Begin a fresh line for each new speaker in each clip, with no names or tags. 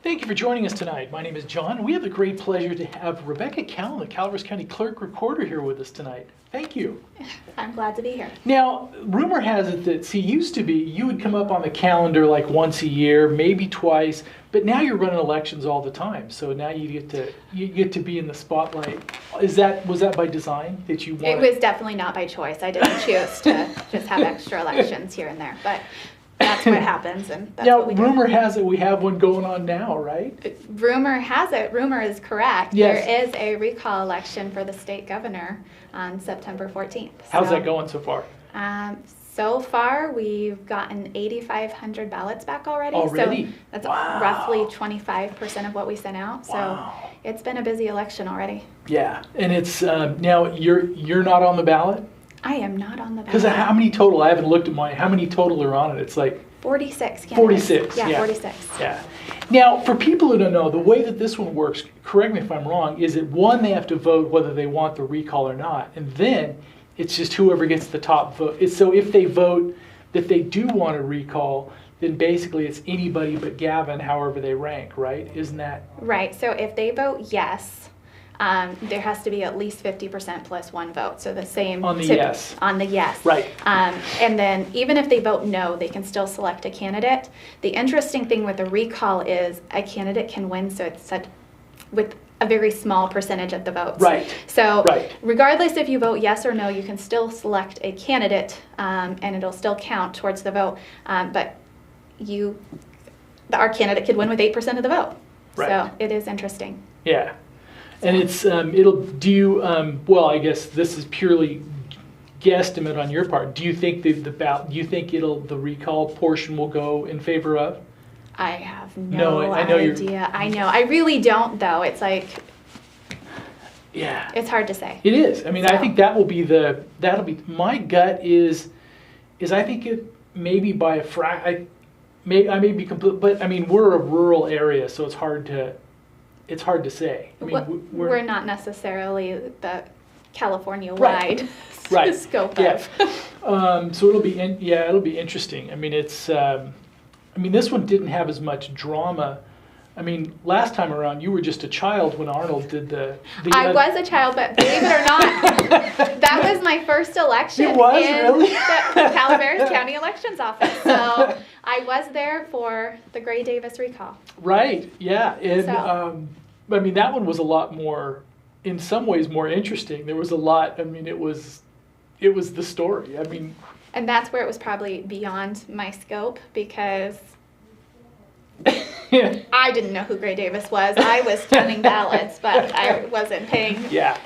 Thank you for joining us tonight. My name is John. We have the great pleasure to have Rebecca Callan, the Calaveras County Clerk Recorder, here with us tonight. Thank you.
I'm glad to be here.
Now, rumor has it that, used to be you would come up on the calendar like once a year, maybe twice, but now you're running elections all the time. So now you get to be in the spotlight. Was that by design that you wanted?
It was definitely not by choice. I didn't choose to just have extra elections here and there, but that's what happens, and that's
now,
what we do.
rumor has it we have one going on now, right?
Rumor has it. Rumor is correct.
Yes.
There is a recall election for the state governor on September 14th.
How's that going so far?
So far, we've gotten 8,500 ballots back already.
Already?
So that's
Wow.
roughly 25% of what we sent out. So
Wow.
it's been a busy election already.
Yeah, and it's now you're not on the ballot?
I am not on the ballot.
Because how many total? I haven't looked at mine. How many total are on it? It's like
46 candidates.
46.
Yeah,
Yeah.
46.
Yeah. Now, for people who don't know, the way that this one works, correct me if I'm wrong, is that one, they have to vote whether they want the recall or not, and then it's just whoever gets the top vote. So if they vote that they do want a recall, then basically it's anybody but Gavin, however they rank, right? Isn't that?
Right. So if they vote yes, there has to be at least 50% plus one vote. So the same
On the yes.
On the yes.
Right.
And then even if they vote no, they can still select a candidate. The interesting thing with a recall is a candidate can win, so it's with a very small percentage of the votes.
Right.
So
Right.
regardless if you vote yes or no, you can still select a candidate, and it'll still count towards the vote. But our candidate could win with 8% of the vote.
Right.
So it is interesting.
Yeah. And it's well, I guess this is purely guesstimate on your part. Do you think the recall portion will go in favor of?
I have no
I know
idea. I know. I really don't, though. It's like,
yeah,
it's hard to say.
it is. I mean, I think that'll be my gut is I think it maybe by I may be complete, but I mean we're a rural area, so it's hard to say. I mean,
we're not necessarily the California-wide
right.
scope
Yeah.
of.
So it'll be interesting. I mean, this one didn't have as much drama. I mean, last time around, you were just a child when Arnold did the
I was a child, but believe it or not, that was my first election
It was,
in
really?
the Calaveras County Elections Office. So I was there for the Gray Davis recall.
Right, yeah. And
So.
I mean, that one was a lot more, in some ways, more interesting. There was a lot, I mean, it was the story. I mean.
And that's where it was probably beyond my scope because I didn't know who Gray Davis was. I was counting ballots, but I wasn't paying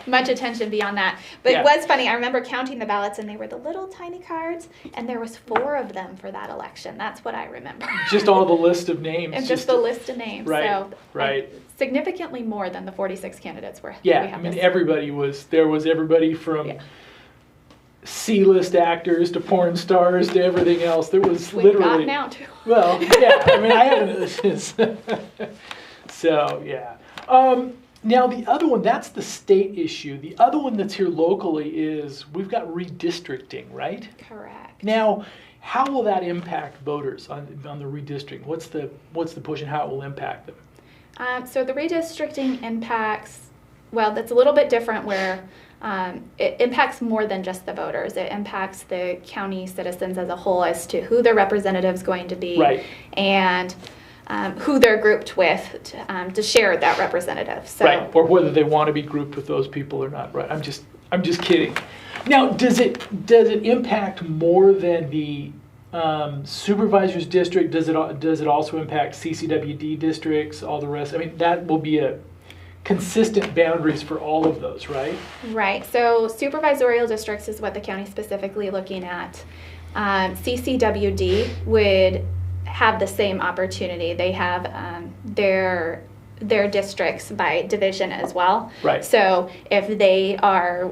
much attention beyond that. But it was funny. I remember counting the ballots, and they were the little tiny cards, and there was 4 of them for that election. That's what I remember.
Just all the list of names.
And just the list of names.
Right,
So
right.
Significantly more than the 46 candidates were.
Yeah, I mean, everybody was from C-list actors to porn stars to everything else. There was
We've
literally.
gotten out too.
Well, yeah. I mean, I haven't. So yeah. Now the other one, that's the state issue. The other one that's here locally is we've got redistricting, right?
Correct.
Now, how will that impact voters on the redistricting? What's the push and how it will impact them?
So the redistricting impacts. Well, that's a little bit different where. It impacts more than just the voters. It impacts the county citizens as a whole as to who their representative's going to be
right.
and who they're grouped with to share that representative. So,
right, or whether they want to be grouped with those people or not. Right. I'm just kidding. Now, does it impact more than the supervisor's district? Does it also impact CCWD districts? All the rest? I mean, that will be a consistent boundaries for all of those, right?
Right. So supervisorial districts is what the county is specifically looking at. CCWD would have the same opportunity. They have their districts by division as well.
Right.
So if they are,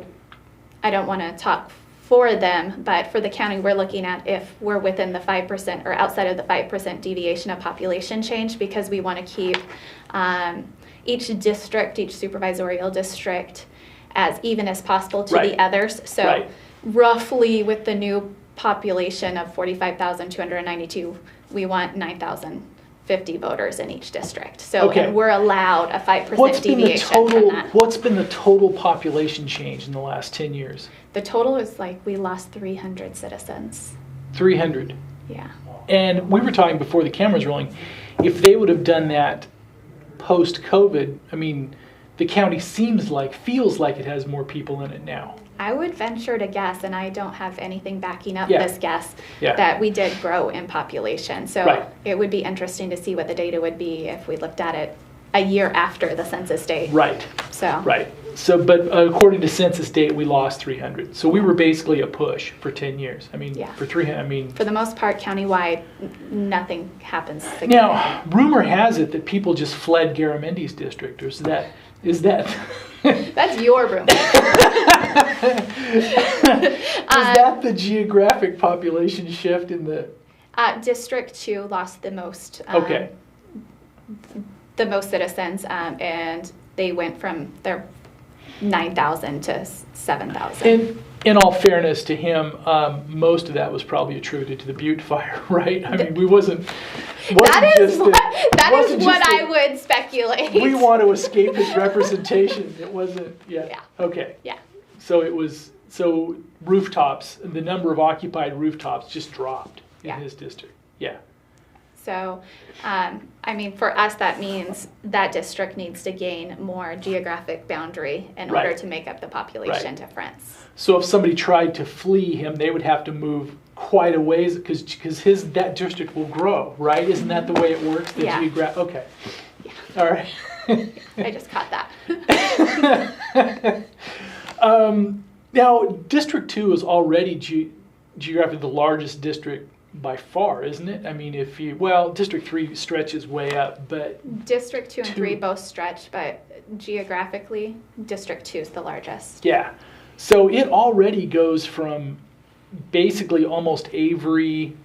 I don't want to talk for them, but for the county, we're looking at if we're within the 5% or outside of the 5% deviation of population change, because we want to keep each district, each supervisorial district, as even as possible to the others. So roughly with the new population of 45,292, we want 9,000 50 voters in each district. So
Okay.
and we're allowed a 5%
What's been the
deviation from
total?
that.
What's been the total population change in the last 10 years?
The total is like we lost 300 citizens.
300.
Yeah.
And we were talking before the cameras rolling. If they would have done that post-COVID, I mean, the county feels like it has more people in it now.
I would venture to guess, and I don't have anything backing up
Yeah.
this guess,
Yeah.
that we did grow in population. So
Right.
it would be interesting to see what the data would be if we looked at it a year after the census date.
Right.
So
Right. So, but according to census date, we lost 300. So we were basically a push for 10 years. I mean,
Yeah.
for 300. I mean.
for the most part, countywide, nothing happens.
Now, rumor has it that people just fled Garamendi's district. Or is that?
That's your room.
Was that the geographic population shift in the?
District 2 lost the most.
Okay.
The most citizens, and they went from their 9,000 to 7,000.
In all fairness to him, most of that was probably attributed to the Butte fire, right? I mean,
That is what I would speculate.
We want to escape his representation. It wasn't. Yeah.
Yeah.
Okay.
Yeah.
So rooftops, the number of occupied rooftops just dropped in
Yeah.
his district. Yeah.
So, I mean, for us, that means that district needs to gain more geographic boundary in
Right.
order to make up the population
Right.
difference.
So if somebody tried to flee him, they would have to move quite a ways because that district will grow, right? Isn't that the way it works?
Yeah.
Okay. Yeah. All right.
I just caught that.
Now, District 2 is already geographically the largest district by far, isn't it? I mean, District 3 stretches way up, but
District 2 and 3 both stretch, but geographically, District 2 is the largest.
yeah. So it already goes from basically almost Avery,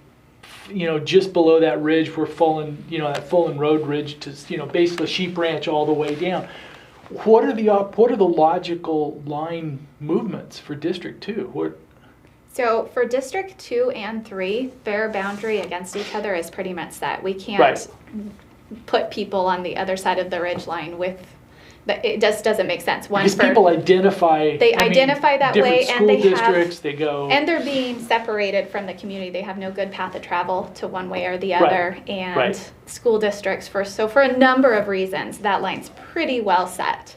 just below that ridge where that Fullen Road ridge to, basically Sheep Ranch all the way down. What are the logical line movements for District 2?
So for District 2 and 3, their boundary against each other is pretty much set. We can't
Right.
put people on the other side of the ridge line it just doesn't make sense.
Because people identify.
They identify that way, and they
different school districts. They go.
And they're being separated from the community. They have no good path of travel to one way or the other.
Right.
And
Right.
school districts for a number of reasons, that line's pretty well set.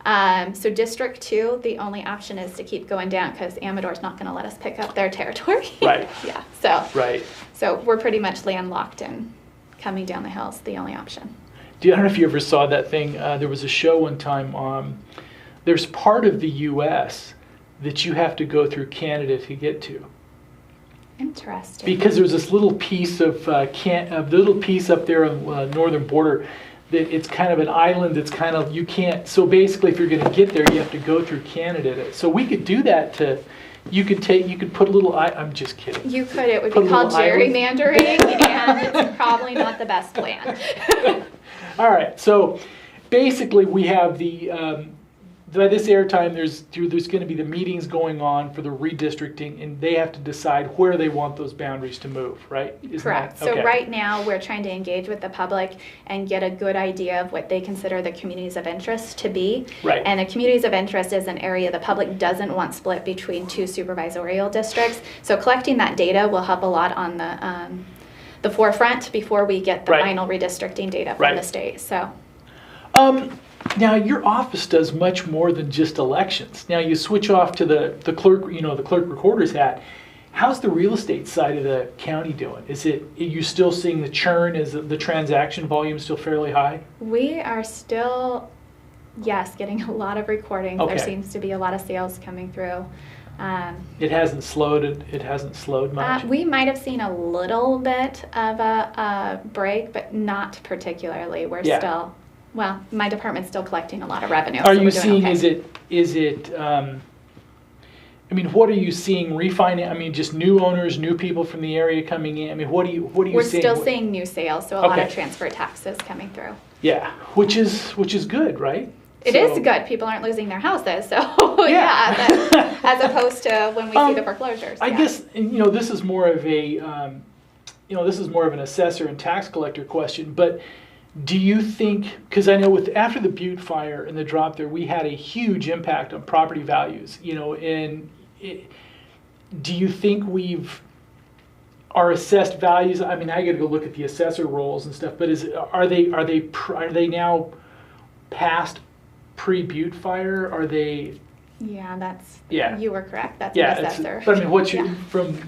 So District 2, the only option is to keep going down because Amador's not going to let us pick up their territory.
Right.
Yeah.
Right.
So we're pretty much landlocked, and coming down the hill is the only option.
I don't know if you ever saw that thing. There was a show one time. There's part of the U.S. that you have to go through Canada to get to.
Interesting.
Because there's this little piece of little piece up there on the northern border that it's kind of an island. It's kind of you can't. So basically, if you're going to get there, you have to go through Canada. So we could do that You could put a little. I'm just kidding.
You could. It would
Put
be
a
called
little island.
gerrymandering, and it's probably not the best plan.
All right. So basically, we have by this airtime, there's going to be the meetings going on for the redistricting, and they have to decide where they want those boundaries to move, right?
Correct. So right now, we're trying to engage with the public and get a good idea of what they consider the communities of interest to be.
Right.
And the communities of interest is an area the public doesn't want split between two supervisorial districts. So collecting that data will help a lot on the forefront before we get the
Right.
final redistricting data from
Right.
the state. So.
Now your office does much more than just elections. Now you switch off to the clerk, the clerk recorder's hat. How's the real estate side of the county doing? Are you still seeing the churn? Is the transaction volume still fairly high?
We are still, yes, getting a lot of recordings.
Okay.
There seems to be a lot of sales coming through.
It hasn't slowed. It hasn't slowed much.
We might have seen a little bit of a break, but not particularly. We're
Yeah.
still, my department's still collecting a lot of revenue.
Are
so
you
we're doing
seeing?
okay.
Is it? What are you seeing? Refinance? Just new owners, new people from the area coming in. What are you
We're
seeing?
still seeing new sales, so a lot of
Okay.
transfer taxes coming through.
Yeah, which is good, right?
It is good. People aren't losing their houses, so as opposed to when we see the foreclosures.
I guess this is more of a this is more of an assessor and tax collector question, but do you think, because I know after the Butte fire and the drop there, we had a huge impact on property values, and do you think our assessed values, I mean, I got to go look at the assessor rolls and stuff, but are they now past pre-Butte fire? Are they?
Yeah, you were correct. That's an assessor.
But I mean, what's from?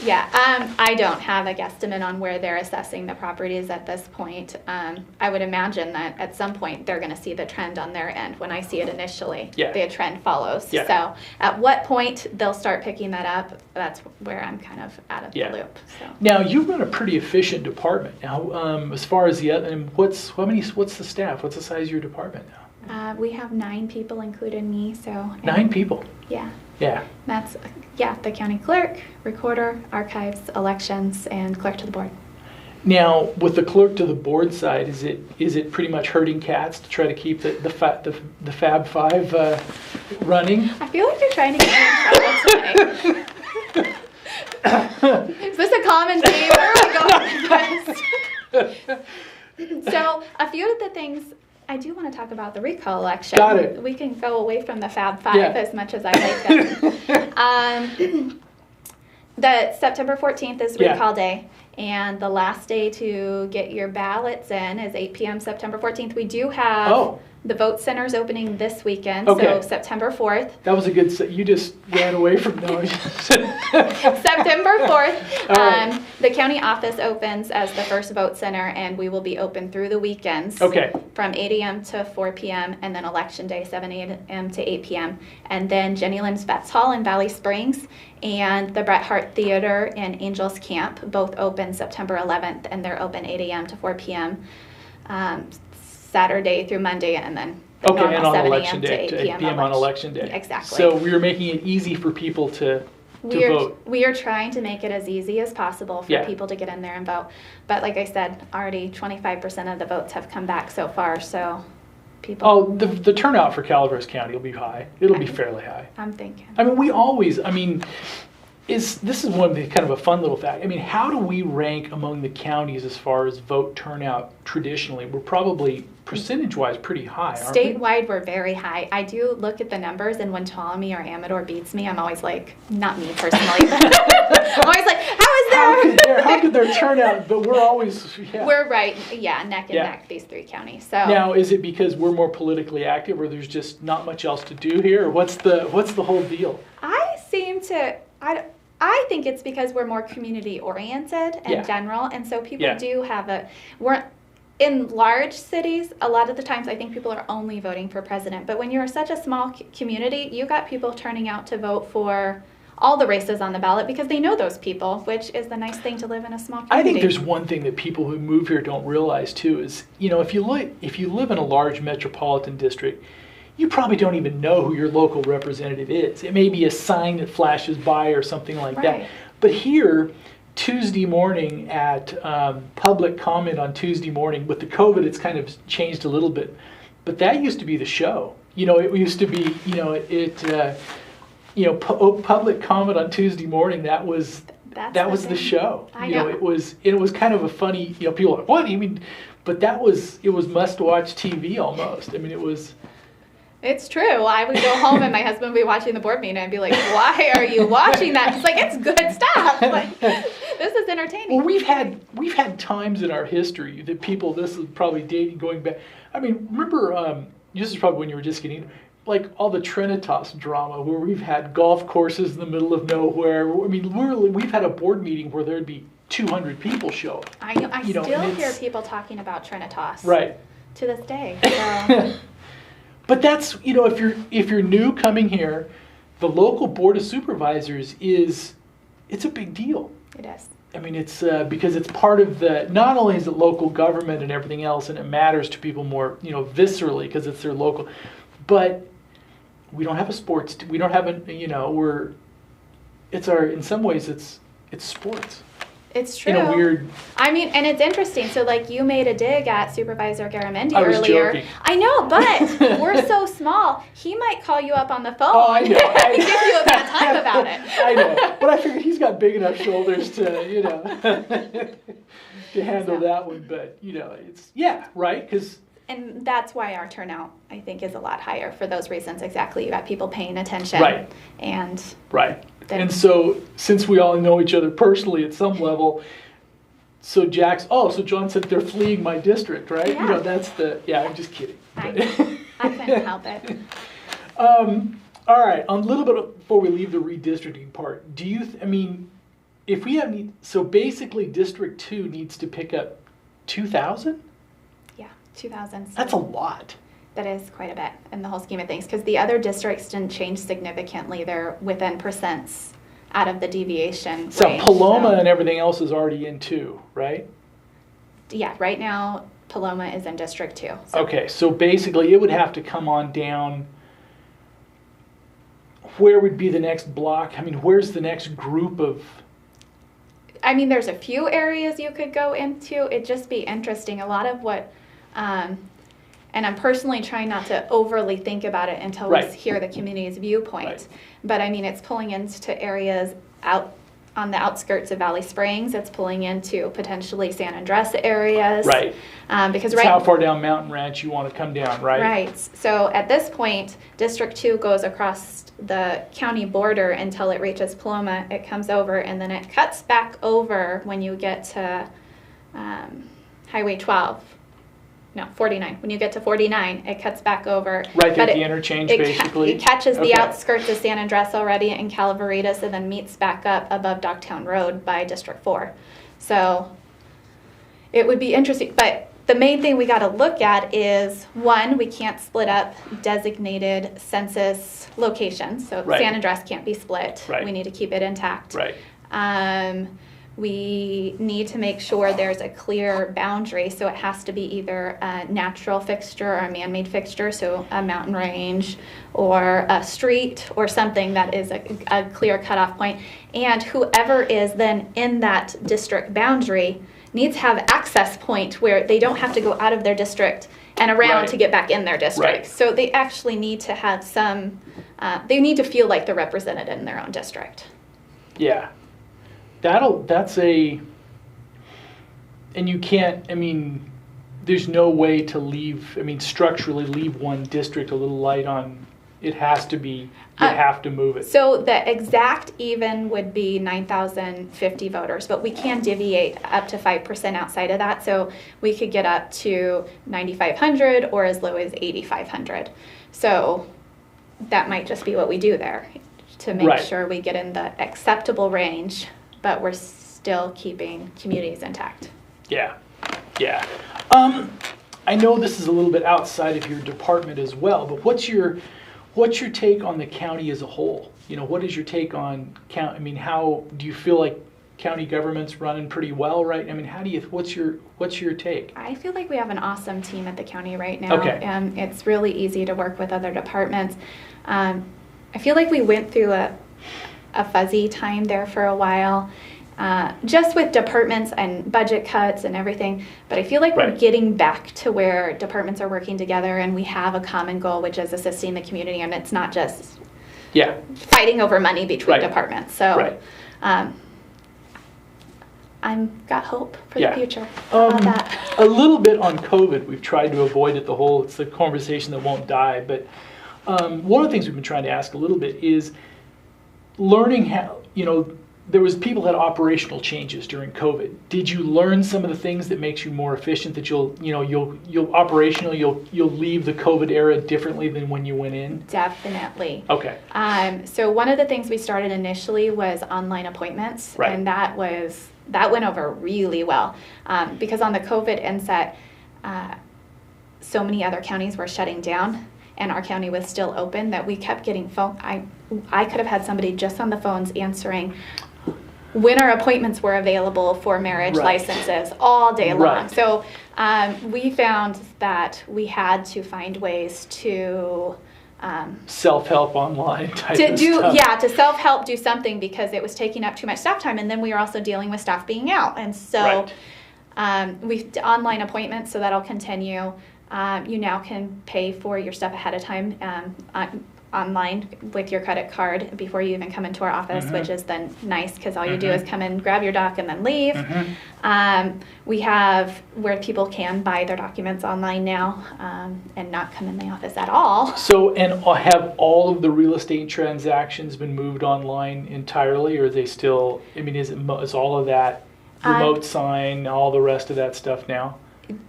Yeah, I don't have a guesstimate on where they're assessing the properties at this point. I would imagine that at some point they're going to see the trend on their end. When I see it initially, the trend follows.
Yeah.
So at what point they'll start picking that up, that's where I'm kind of out of the loop. So.
Now, you run a pretty efficient department now. As far as what's the staff? What's the size of your department now?
We have 9 people, including me. So
9 people.
Yeah.
Yeah.
That's the county clerk, recorder, archives, elections, and clerk to the board.
Now, with the clerk to the board side, is it pretty much herding cats to try to keep the Fab Five running?
I feel like you're trying to get me in trouble today. Is this a common theme? Where are we going with this? So, a few of the things. I do want to talk about the recall election.
Got it.
We can go away from the Fab Five as much as I like them. The September 14th is recall day, and the last day to get your ballots in is 8 p.m. September 14th. We do have the vote centers opening this weekend, so September 4th.
That was a good. You just ran away from knowing.
September 4th. The county office opens as the first vote center, and we will be open through the weekends. From 8 a.m. to 4 p.m. and then election day 7 a.m. to 8 p.m. And then Jenny Lynn's Vets Hall in Valley Springs and the Bret Hart Theater and Angels Camp both open September 11th, and they're open 8 a.m. to 4 p.m. Saturday through Monday, and then
and on election day to 8 p.m. on election day.
Exactly.
So we are making it easy for people to vote.
We are trying to make it as easy as possible for people to get in there and vote. But like I said, already 25% of the votes have come back so far. So people.
Oh, the turnout for Calaveras County will be high. It'll be fairly high.
I'm thinking.
I mean, this is one of the kind of a fun little fact. I mean, how do we rank among the counties as far as vote turnout traditionally? We're probably percentage-wise pretty high, aren't we?
Statewide, we're very high. I do look at the numbers, and when Ptolemy or Amador beats me, I'm always like, not me personally, but I'm always like,
how could their turnout? But we're always
we're right, neck and neck, these 3 counties. So
now, is it because we're more politically active, or there's just not much else to do here, or what's the whole deal?
I think it's because we're more community oriented in general, and so people do have we're in large cities. A lot of the times, I think people are only voting for president. But when you're such a small community, you got people turning out to vote for all the races on the ballot because they know those people, which is the nice thing to live in a small community.
I think there's one thing that people who move here don't realize too is, if you live in a large metropolitan district, you probably don't even know who your local representative is. It may be a sign that flashes by or something like that. But here, Tuesday morning at public comment on Tuesday morning, with the COVID, it's kind of changed a little bit. But that used to be the show. It used to be, public comment on Tuesday morning. That was the show.
I know.
It was kind of a funny. People are like, what? You mean? But it was must-watch TV almost. I mean, it was.
It's true. I would go home and my husband would be watching the board meeting. I'd be like, why are you watching that? He's like, it's good stuff. Like, this is entertaining.
Well, we've had times in our history that this is probably dating going back. I mean, remember, this is probably when you were just getting, like all the Trinitas drama where we've had golf courses in the middle of nowhere. I mean, literally, we've had a board meeting where there'd be 200 people show up.
I still hear people talking about Trinitas.
Right.
To this day. So.
But that's, if you're new coming here, the local board of supervisors it's a big deal.
It is.
I mean, it's because it's part of not only is it local government and everything else, and it matters to people more, viscerally because it's their local, but we don't have a sports, we don't have in some ways it's sports.
It's true.
In a weird.
I mean, and it's interesting. So, like, you made a dig at Supervisor Garamendi
I was
earlier.
joking.
I know, but we're so small. He might call you up on the phone
Oh, I know.
and give you a bad time about it.
I know, but I figured he's got big enough shoulders to, you know, to handle that one. But you know, it's right, because.
And that's why our turnout, I think, is a lot higher for those reasons. Exactly, you got people paying attention.
Right.
And.
Right. And so, since we all know each other personally at some level, so John said they're fleeing my district, right?
Yeah.
You know, that's I'm just kidding.
I couldn't help it.
All right, a little bit before we leave the redistricting part, if we have, so basically District 2 needs to pick up 2,000?
Yeah, 2,000.
That's a lot.
That is quite a bit in the whole scheme of things, because the other districts didn't change significantly. They're within percents out of the deviation
So
range,
Paloma and everything else is already in 2, right?
Yeah, right now Paloma is in District 2. So.
Okay, so basically it would have to come on down. Where would be the next block? I mean, where's the next group of...
I mean, there's a few areas you could go into. It'd just be interesting. A lot of what... and I'm personally trying not to overly think about it until we hear the community's viewpoint.
Right.
But I mean, it's pulling into areas out on the outskirts of Valley Springs. It's pulling into potentially San Andres areas.
Right.
Because
it's how far down Mountain Ranch you want to come down, right?
Right. So at this point, District 2 goes across the county border until it reaches Paloma. It comes over, and then it cuts back over when you get to Highway 12. No, 49. When you get to 49, it cuts back over.
Right there at the interchange, basically?
It catches the outskirts of San Andres already in Calaveras, and then meets back up above Dogtown Road by District 4. So it would be interesting. But the main thing we got to look at is, one, we can't split up designated census locations. So San Andres can't be split.
Right.
We need to keep it intact.
Right.
We need to make sure there's a clear boundary, so it has to be either a natural fixture or a man-made fixture, so a mountain range or a street or something that is a clear cutoff point. And whoever is then in that district boundary needs to have access point where they don't have to go out of their district and around to get back in their district.
Right.
So they actually need to have some, they need to feel like they're represented in their own district.
Yeah. And you can't, I mean, there's no way to leave, I mean, structurally leave one district a little light on, it has to be, you have to move it.
So the exact even would be 9,050 voters, but we can deviate up to 5% outside of that. So we could get up to 9,500 or as low as 8,500. So that might just be what we do there to make sure we get in the acceptable range, but we're still keeping communities intact.
Yeah, yeah. I know this is a little bit outside of your department as well, but what's your take on the county as a whole? You know, what is your take on I mean, how do you feel like county government's running pretty well, right? I mean, what's your take?
I feel like we have an awesome team at the county right now.
Okay.
It's really easy to work with other departments. I feel like we went through a fuzzy time there for a while, just with departments and budget cuts and everything. But I feel like we're getting back to where departments are working together and we have a common goal, which is assisting the community, and it's not just fighting over money between departments. So I've got hope for the future. How about that?
A little bit on COVID. We've tried to avoid it it's the conversation that won't die. But one of the things we've been trying to ask a little bit is learning how, you know, there was people had operational changes during COVID. Did you learn some of the things that makes you more efficient, that you'll leave the COVID era differently than when you went in?
Definitely.
Okay.
So one of the things we started initially was online appointments, and that went over really well, because on the COVID inset, so many other counties were shutting down and our county was still open that we kept getting phone. I could have had somebody just on the phones answering when our appointments were available for marriage licenses all day long. So we found that we had to find ways to
self-help online type of stuff.
Yeah, to self-help do something because it was taking up too much staff time, and then we were also dealing with staff being out, and so we online appointments, so that'll continue. You now can pay for your stuff ahead of time online with your credit card before you even come into our office, which is then nice because all you do is come in, grab your doc, and then leave. We have where people can buy their documents online now and not come in the office at all.
So, and have all of the real estate transactions been moved online entirely, or are they still, I mean, is all of that remote sign, all the rest of that stuff now?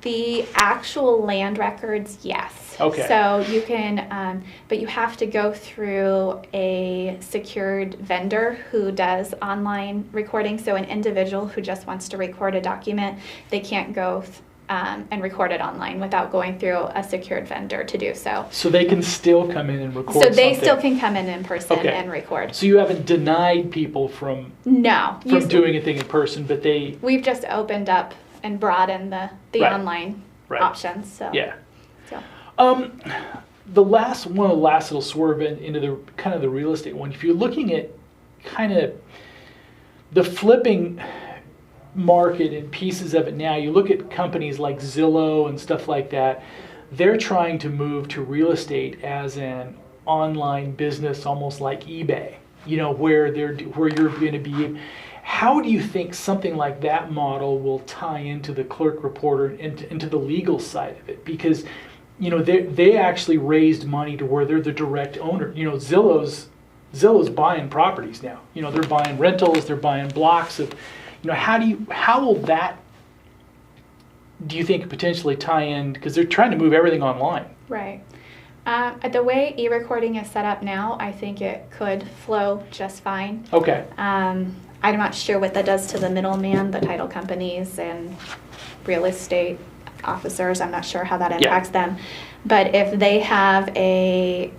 The actual land records, yes.
Okay.
So you can, but you have to go through a secured vendor who does online recording. So an individual who just wants to record a document, they can't go and record it online without going through a secured vendor to do so.
So they can still come in and record
So they
something.
still can come in person and record.
So you haven't denied people from doing a thing in person, but
we've just opened up and broaden the online options. So
the last little swerve into the kind of the real estate one. If you're looking at kind of the flipping market and pieces of it now, you look at companies like Zillow and stuff like that. They're trying to move to real estate as an online business, almost like eBay. You know, where you're going to be. How do you think something like that model will tie into the Clerk reporter and into the legal side of it? Because, you know, they actually raised money to where they're the direct owner. You know, Zillow's buying properties now. You know, they're buying rentals, they're buying blocks of, you know, how will that, do you think, potentially tie in? Because they're trying to move everything online.
Right. The way e-recording is set up now, I think it could flow just fine.
Okay.
I'm not sure what that does to the middleman, the title companies and real estate officers. I'm not sure how that impacts them. But if they have a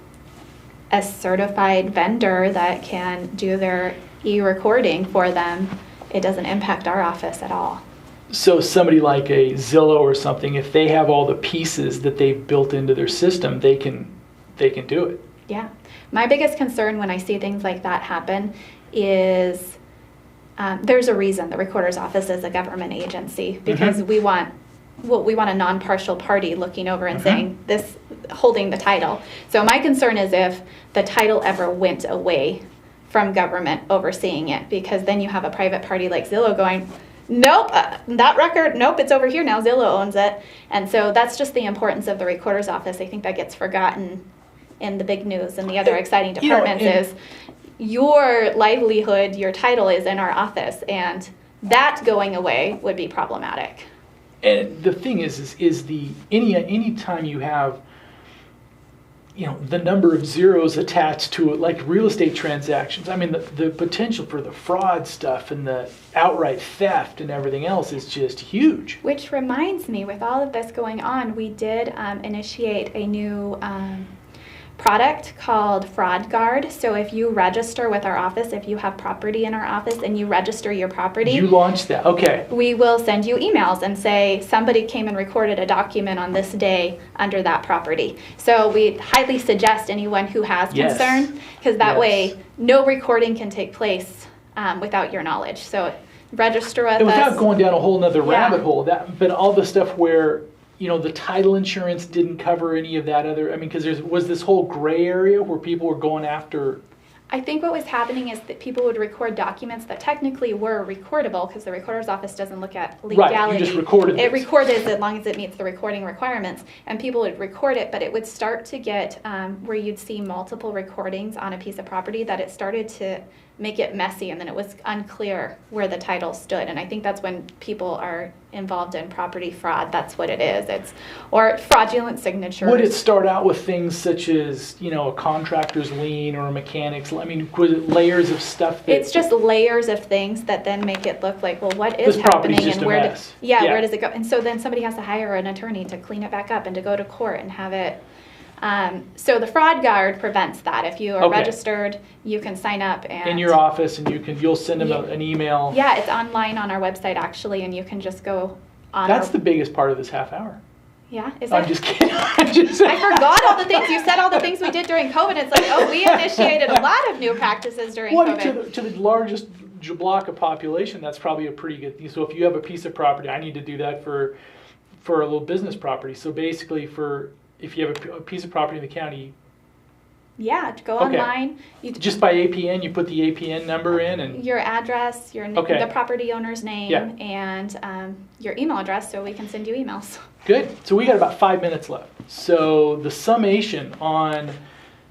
certified vendor that can do their e-recording for them, it doesn't impact our office at all.
So somebody like a Zillow or something, if they have all the pieces that they've built into their system, they can do it.
Yeah. My biggest concern when I see things like that happen is there's a reason the recorder's office is a government agency, because we want a non-partial party looking over and saying this, holding the title. So my concern is if the title ever went away from government overseeing it, because then you have a private party like Zillow going, nope, that record, nope, it's over here now, Zillow owns it. And so that's just the importance of the recorder's office. I think that gets forgotten in the big news and the other exciting departments is your livelihood, your title is in our office, and that going away would be problematic.
And the thing is any time you have, you know, the number of zeros attached to it, like real estate transactions, I mean, the potential for the fraud stuff and the outright theft and everything else is just huge.
Which reminds me, with all of this going on, we did initiate a new product called Fraud Guard. So if you register with our office, if you have property in our office and you register your property,
you launched that, okay.
We will send you emails and say somebody came and recorded a document on this day under that property. So we highly suggest anyone who has concern, because that way no recording can take place without your knowledge. So register with us.
Without going down a whole nother rabbit hole, but all the stuff where, you know, the title insurance didn't cover any of that other, I mean, because was this whole gray area where people were going after.
I think what was happening is that people would record documents that technically were recordable, because the recorder's office doesn't look at legality.
Right, you just recorded it.
It recorded as long as it meets the recording requirements, and people would record it, but it would start to get where you'd see multiple recordings on a piece of property, that it started to make it messy, and then it was unclear where the title stood. And I think that's when people are involved in property fraud. That's what it is. Or fraudulent signatures.
Would it start out with things such as, you know, a contractor's lien or a mechanic's? I mean, was it layers of stuff?
It's just layers of things that then make it look like, well, what is happening and where does it go? And so then somebody has to hire an attorney to clean it back up and to go to court and have it. So the Fraud Guard prevents that. If you are registered, you can sign up and
in your office, and you'll send them an email.
Yeah, it's online on our website actually, and you can just go on.
That's the biggest part of this half hour.
Yeah, is
I'm
it?
just kidding.
I forgot all the things. You said all the things we did during COVID. It's like, oh, we initiated a lot of new practices during
Well,
COVID.
to the largest block of population, that's probably a pretty good thing. So if you have a piece of property, I need to do that for a little business property. So basically, if you have a piece of property in the county,
Yeah, to go
Okay.
online. You
just by APN, you put the APN number in, and
your address,
Okay.
the property owner's name,
Yeah.
and your email address, so we can send you emails.
good. So we got about 5 minutes left. So the summation on,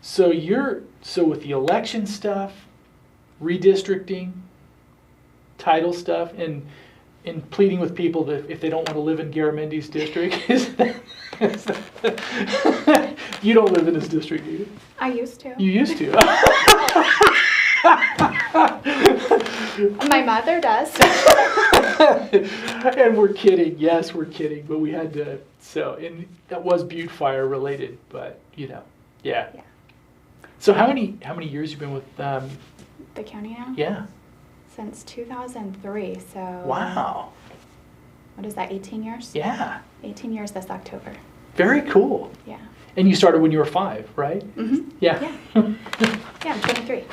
so with the election stuff, redistricting, title stuff, and pleading with people that if they don't want to live in Garamendi's district, you don't live in this district, do you?
I used to.
You used to.
My mother does.
And we're kidding. Yes, we're kidding. But we had to. And that was Butte Fire related. But yeah.
Yeah.
So how many years you been with?
The county now?
Yeah.
Since 2003. So.
Wow.
What is that? 18 years?
Yeah.
18 years this October.
Very cool.
Yeah.
And you started when you were 5, right?
Mm-hmm.
Yeah.
Yeah, I'm 23.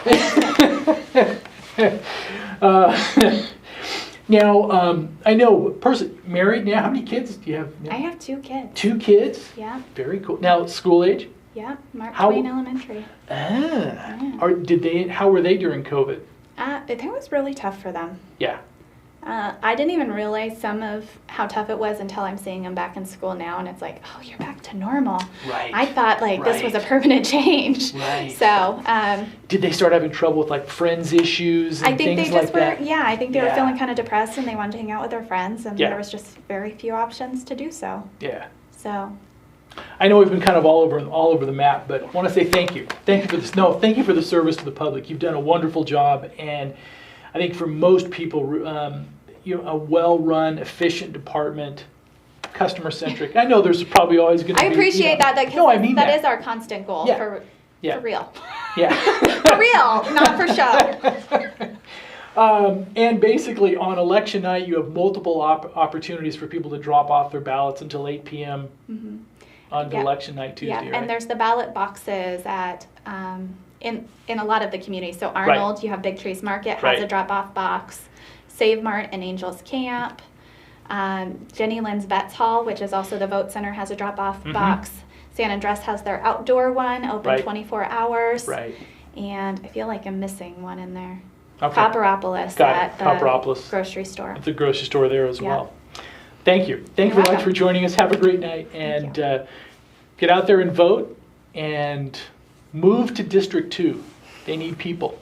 Now, I know, married now, how many kids do you have now?
I have 2 kids.
2 kids?
Yeah.
Very cool. Now, school age?
Yeah. Mark
How-
Twain Elementary.
How were they during COVID?
I think it was really tough for them.
Yeah.
I didn't even realize some of how tough it was until I'm seeing them back in school now, and it's like, oh, you're back to normal.
Right.
I thought this was a
Right.
permanent change.
Right.
So
Did they start having trouble with like friends issues and
I think
things
they just
like that?
I think they were
Yeah.
feeling kind of depressed, and they wanted to hang out with their friends, and
Yeah.
there was just very few options to do so.
Yeah.
So
I know we've been kind of all over the map, but I want to say thank you. Thank you for this. No, thank you for the service to the public. You've done a wonderful job, and I think for most people, a well-run, efficient department, customer-centric. I know there's probably always going to be.
I appreciate that.
No, I mean
that
that
is our constant goal
Yeah.
for
Yeah.
real.
Yeah.
For real, not for show.
And basically, on election night, you have multiple opportunities for people to drop off their ballots until 8 p.m. On
Yeah.
election night Tuesday,
Yeah,
right?
and there's the ballot boxes at in a lot of the communities. So Arnold, you have Big Trees Market has
Right.
a drop-off box. Save Mart and Angels Camp. Jenny Lynn's Vets Hall, which is also the vote center, has a drop-off box. San Andres has their outdoor one, open
Right.
24 hours.
Right.
And I feel like I'm missing one in there.
Okay.
Copperopolis
Got it.
at the
Copperopolis.
grocery store.
At the grocery store there as
Yeah.
well. Thank you. Thank you
You're
very much
welcome.
for joining us. Have a great night. And get out there and vote and move to District 2. They need people.